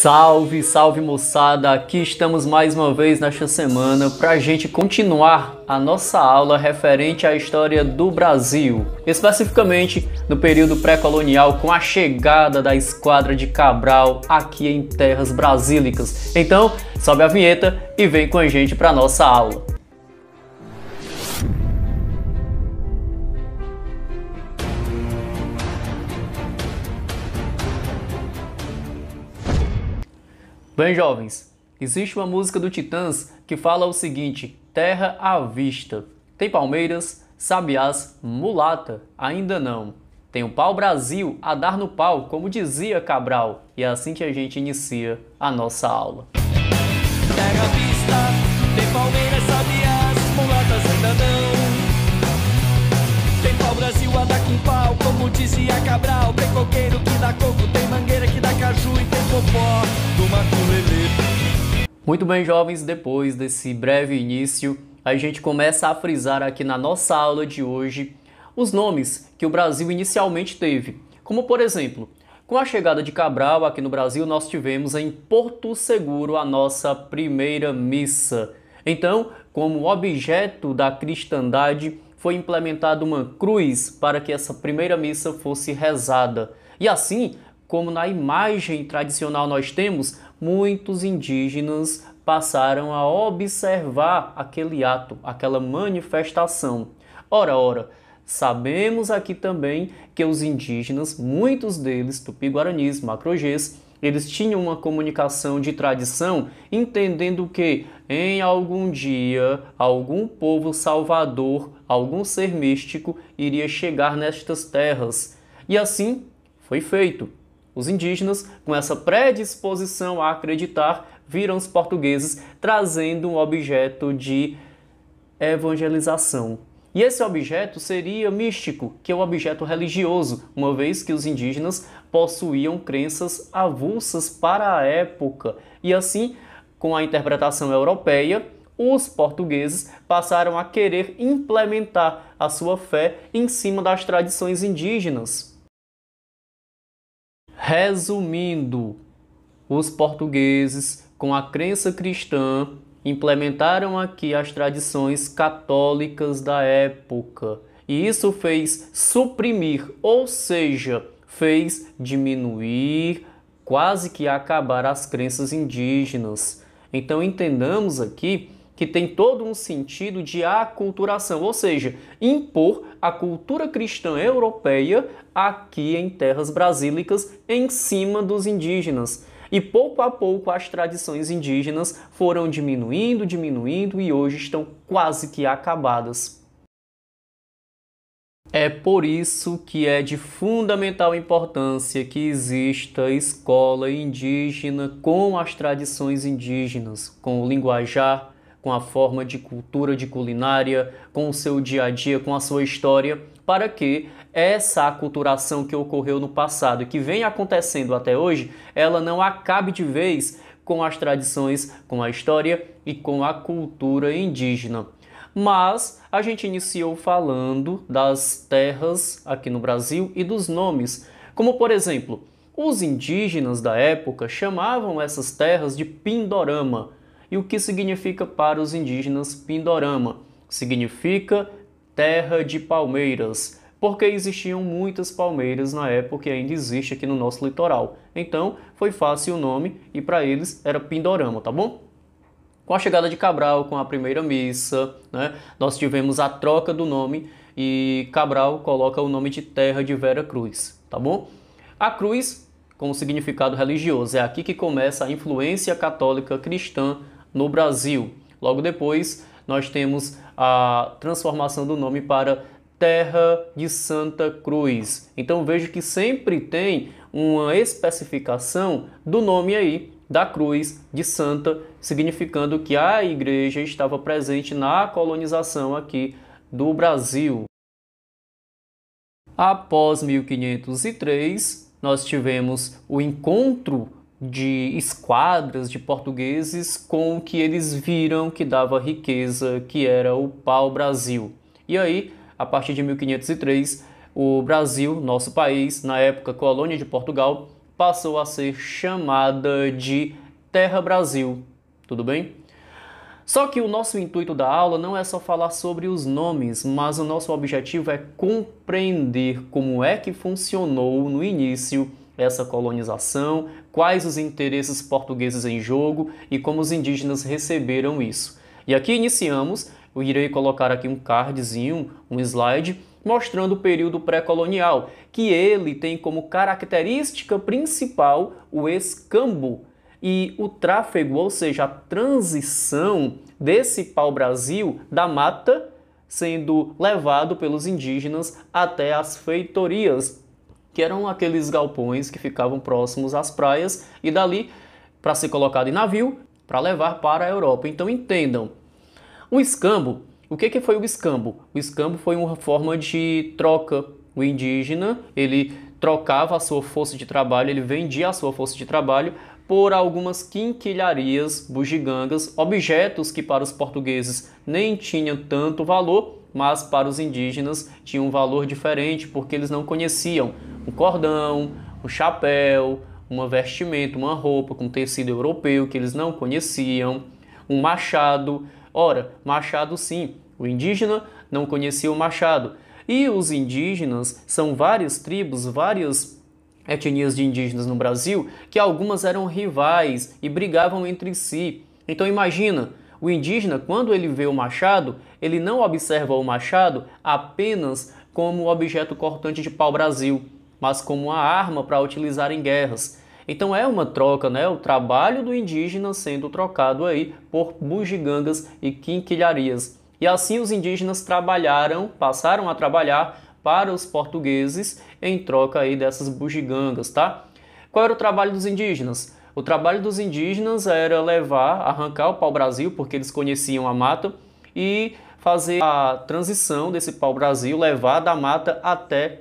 Salve, salve moçada! Aqui estamos mais uma vez nesta semana para a gente continuar a nossa aula referente à história do Brasil, especificamente no período pré-colonial com a chegada da Esquadra de Cabral aqui em terras brasílicas. Então, sobe a vinheta e vem com a gente para a nossa aula. Bem, jovens, existe uma música do Titãs que fala o seguinte: terra à vista. Tem palmeiras, sabiás, mulata, ainda não. Tem o pau-brasil a dar no pau, como dizia Cabral. E é assim que a gente inicia a nossa aula. Terra à vista, tem palmeiras, sabiás, mulatas, ainda não. Tem pau-brasil a dar com pau, como dizia Cabral. Tem coqueiro que dá coco, tem mangueira que dá caju e tem popó do maculelê. Muito bem, jovens, depois desse breve início, a gente começa a frisar aqui na nossa aula de hoje os nomes que o Brasil inicialmente teve. Como, por exemplo, com a chegada de Cabral aqui no Brasil, nós tivemos em Porto Seguro a nossa primeira missa. Então, como objeto da cristandade, foi implementada uma cruz para que essa primeira missa fosse rezada. E assim, como na imagem tradicional nós temos, muitos indígenas passaram a observar aquele ato, aquela manifestação. Ora, sabemos aqui também que os indígenas, muitos deles, tupi-guaranis, macrogês, eles tinham uma comunicação de tradição, entendendo que em algum dia, algum povo salvador, algum ser místico iria chegar nestas terras. E assim foi feito. Os indígenas, com essa predisposição a acreditar, viram os portugueses trazendo um objeto de evangelização. E esse objeto seria místico, que é o objeto religioso, uma vez que os indígenas possuíam crenças avulsas para a época. E assim, com a interpretação europeia, os portugueses passaram a querer implementar a sua fé em cima das tradições indígenas. Resumindo, os portugueses, com a crença cristã, implementaram aqui as tradições católicas da época. E isso fez suprimir, ou seja, fez diminuir, quase que acabar as crenças indígenas. Então entendamos aqui que tem todo um sentido de aculturação, ou seja, impor a cultura cristã europeia aqui em terras brasílicas em cima dos indígenas. E pouco a pouco as tradições indígenas foram diminuindo e hoje estão quase que acabadas. É por isso que é de fundamental importância que exista escola indígena com as tradições indígenas, com o linguajar, com a forma de cultura, de culinária, com o seu dia a dia, com a sua história, para que essa aculturação que ocorreu no passado e que vem acontecendo até hoje, ela não acabe de vez com as tradições, com a história e com a cultura indígena. Mas a gente iniciou falando das terras aqui no Brasil e dos nomes, como por exemplo, os indígenas da época chamavam essas terras de Pindorama. E o que significa para os indígenas Pindorama? Significa terra de palmeiras, porque existiam muitas palmeiras na época e ainda existe aqui no nosso litoral. Então foi fácil o nome e para eles era Pindorama, tá bom? Com a chegada de Cabral, com a primeira missa, né, nós tivemos a troca do nome e Cabral coloca o nome de Terra de Vera Cruz, tá bom? A cruz com o significado religioso, é aqui que começa a influência católica cristã no Brasil. Logo depois, nós temos a transformação do nome para Terra de Santa Cruz. Então veja que sempre tem uma especificação do nome aí, da cruz de Santa, significando que a igreja estava presente na colonização aqui do Brasil. Após 1503, nós tivemos o encontro de esquadras de portugueses com o que eles viram que dava riqueza, que era o pau-brasil. E aí, a partir de 1503, o Brasil, nosso país, na época colônia de Portugal, passou a ser chamada de Terra Brasil. Tudo bem? Só que o nosso intuito da aula não é só falar sobre os nomes, mas o nosso objetivo é compreender como é que funcionou no início essa colonização, quais os interesses portugueses em jogo e como os indígenas receberam isso. E aqui iniciamos, eu irei colocar aqui um cardzinho, um slide, mostrando o período pré-colonial, que ele tem como característica principal o escambo e o tráfego, ou seja, a transição desse pau-brasil da mata sendo levado pelos indígenas até as feitorias, que eram aqueles galpões que ficavam próximos às praias e dali para ser colocado em navio para levar para a Europa. Então entendam, o escambo, o que foi o escambo? O escambo foi uma forma de troca. O indígena, ele trocava a sua força de trabalho, ele vendia a sua força de trabalho por algumas quinquilharias, bugigangas, objetos que para os portugueses nem tinham tanto valor, mas para os indígenas tinham um valor diferente, porque eles não conheciam um cordão, um chapéu, uma vestimenta, uma roupa com tecido europeu que eles não conheciam, um machado. Ora, machado sim, o indígena não conhecia o machado. E os indígenas são várias tribos, várias etnias de indígenas no Brasil, que algumas eram rivais e brigavam entre si. Então imagina, o indígena, quando ele vê o machado, ele não observa o machado apenas como objeto cortante de pau-brasil, mas como uma arma para utilizar em guerras. Então é uma troca, né? O trabalho do indígena sendo trocado aí por bugigangas e quinquilharias. E assim os indígenas passaram a trabalhar para os portugueses em troca aí dessas bugigangas, tá? Qual era o trabalho dos indígenas? O trabalho dos indígenas era arrancar o pau-brasil, porque eles conheciam a mata, e fazer a transição desse pau-brasil, levar da mata até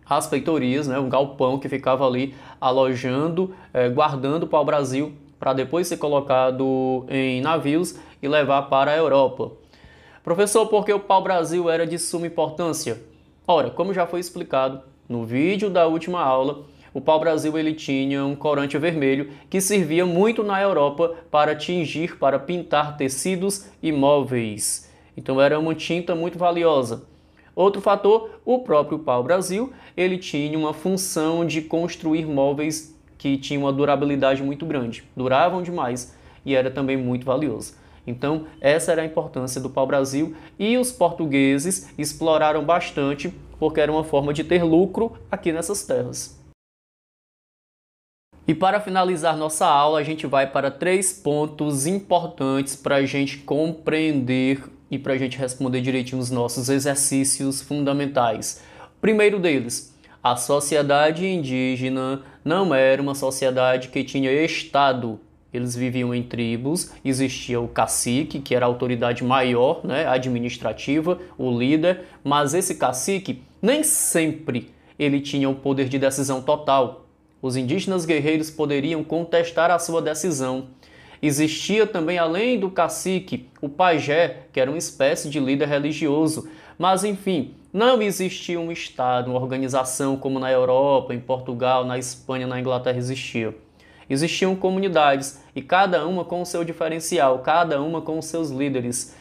as feitorias, né? Um galpão que ficava ali alojando, guardando o pau-brasil, para depois ser colocado em navios e levar para a Europa. Professor, por que o pau-brasil era de suma importância? Ora, como já foi explicado no vídeo da última aula, o pau-brasil ele tinha um corante vermelho que servia muito na Europa para tingir, para pintar tecidos e móveis. Então era uma tinta muito valiosa. Outro fator, o próprio pau-brasil, ele tinha uma função de construir móveis que tinham uma durabilidade muito grande, duravam demais e era também muito valioso. Então, essa era a importância do pau-brasil e os portugueses exploraram bastante porque era uma forma de ter lucro aqui nessas terras. E para finalizar nossa aula, a gente vai para 3 pontos importantes para a gente compreender e para a gente responder direitinho os nossos exercícios fundamentais. Primeiro deles, a sociedade indígena não era uma sociedade que tinha Estado. Eles viviam em tribos, existia o cacique, que era a autoridade maior, né, administrativa, o líder, mas esse cacique nem sempre ele tinha o poder de decisão total. Os indígenas guerreiros poderiam contestar a sua decisão. Existia também, além do cacique, o pajé, que era uma espécie de líder religioso. Mas, enfim, não existia um Estado, uma organização como na Europa, em Portugal, na Espanha, na Inglaterra existia. Existiam comunidades, e cada uma com o seu diferencial, cada uma com os seus líderes.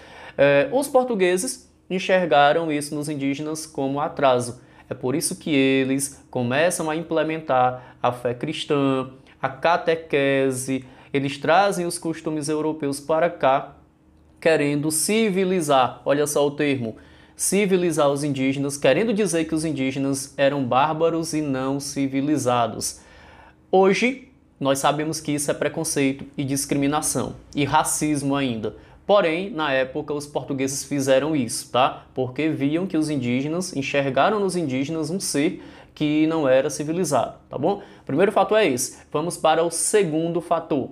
Os portugueses enxergaram isso nos indígenas como atraso. É por isso que eles começam a implementar a fé cristã, a catequese, eles trazem os costumes europeus para cá, querendo civilizar, olha só o termo, civilizar os indígenas, querendo dizer que os indígenas eram bárbaros e não civilizados. Hoje, nós sabemos que isso é preconceito e discriminação, e racismo ainda. Porém, na época, os portugueses fizeram isso, tá? Porque viam que os indígenas, enxergaram nos indígenas um ser que não era civilizado, tá bom? O primeiro fator é esse. Vamos para o segundo fator.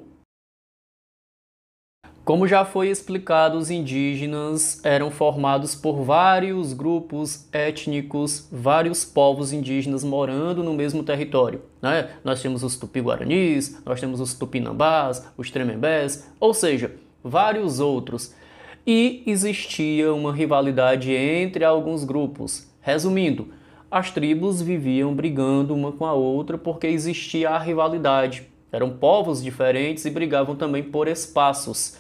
Como já foi explicado, os indígenas eram formados por vários grupos étnicos, vários povos indígenas morando no mesmo território, né? Nós temos os tupi-guaranis, nós temos os tupinambás, os tremembés, ou seja, vários outros. E existia uma rivalidade entre alguns grupos. Resumindo, as tribos viviam brigando uma com a outra porque existia a rivalidade. Eram povos diferentes e brigavam também por espaços.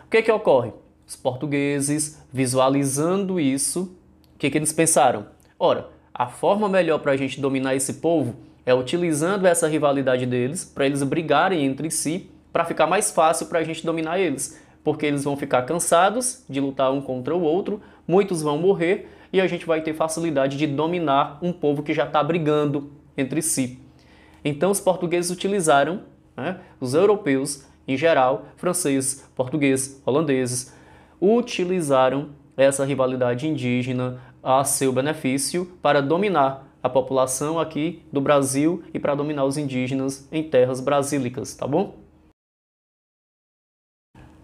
O que ocorre? Os portugueses, visualizando isso, o que eles pensaram? Ora, a forma melhor para a gente dominar esse povo é utilizando essa rivalidade deles, para eles brigarem entre si, para ficar mais fácil para a gente dominar eles. Porque eles vão ficar cansados de lutar um contra o outro, muitos vão morrer e a gente vai ter facilidade de dominar um povo que já está brigando entre si. Então os portugueses utilizaram, os europeus em geral, franceses, portugueses, holandeses, utilizaram essa rivalidade indígena a seu benefício para dominar a população aqui do Brasil e para dominar os indígenas em terras brasílicas, tá bom?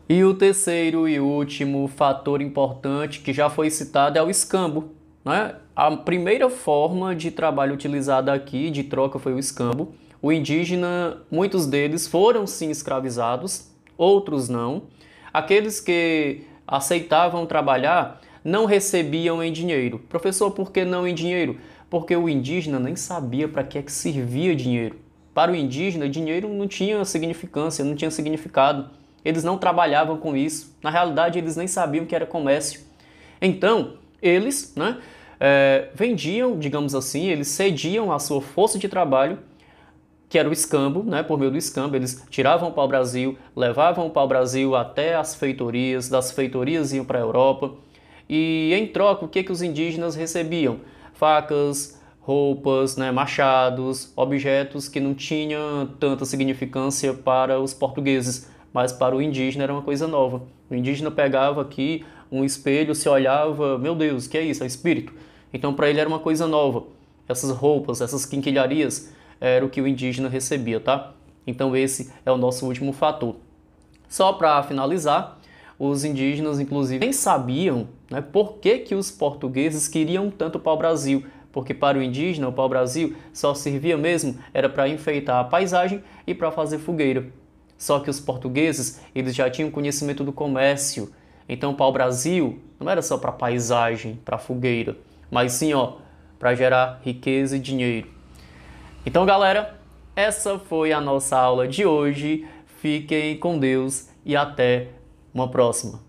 E o terceiro e último fator importante que já foi citado é o escambo, né? A primeira forma de trabalho utilizada aqui, de troca, foi o escambo. O indígena, muitos deles foram sim escravizados, outros não. Aqueles que aceitavam trabalhar não recebiam em dinheiro. Professor, por que não em dinheiro? Porque o indígena nem sabia para que servia dinheiro. Para o indígena, dinheiro não tinha significância, não tinha significado. Eles não trabalhavam com isso. Na realidade, eles nem sabiam que era comércio. Então, eles vendiam, digamos assim, eles cediam a sua força de trabalho, que era o escambo, por meio do escambo. Eles tiravam o pau-brasil, levavam o pau-brasil até as feitorias, das feitorias iam para a Europa. E em troca, o que os indígenas recebiam? Facas, roupas, machados, objetos que não tinham tanta significância para os portugueses, mas para o indígena era uma coisa nova. O indígena pegava aqui um espelho, se olhava, meu Deus, que é isso? É espírito. Então para ele era uma coisa nova. Essas roupas, essas quinquilharias, era o que o indígena recebia, tá? Então esse é o nosso último fator. Só para finalizar, os indígenas, inclusive, nem sabiam por que os portugueses queriam tanto o pau-brasil. Porque para o indígena, o pau-brasil só servia mesmo, era para enfeitar a paisagem e para fazer fogueira. Só que os portugueses, eles já tinham conhecimento do comércio. Então o pau-brasil não era só para paisagem, para fogueira, mas sim para gerar riqueza e dinheiro. Então, galera, essa foi a nossa aula de hoje. Fiquem com Deus e até uma próxima.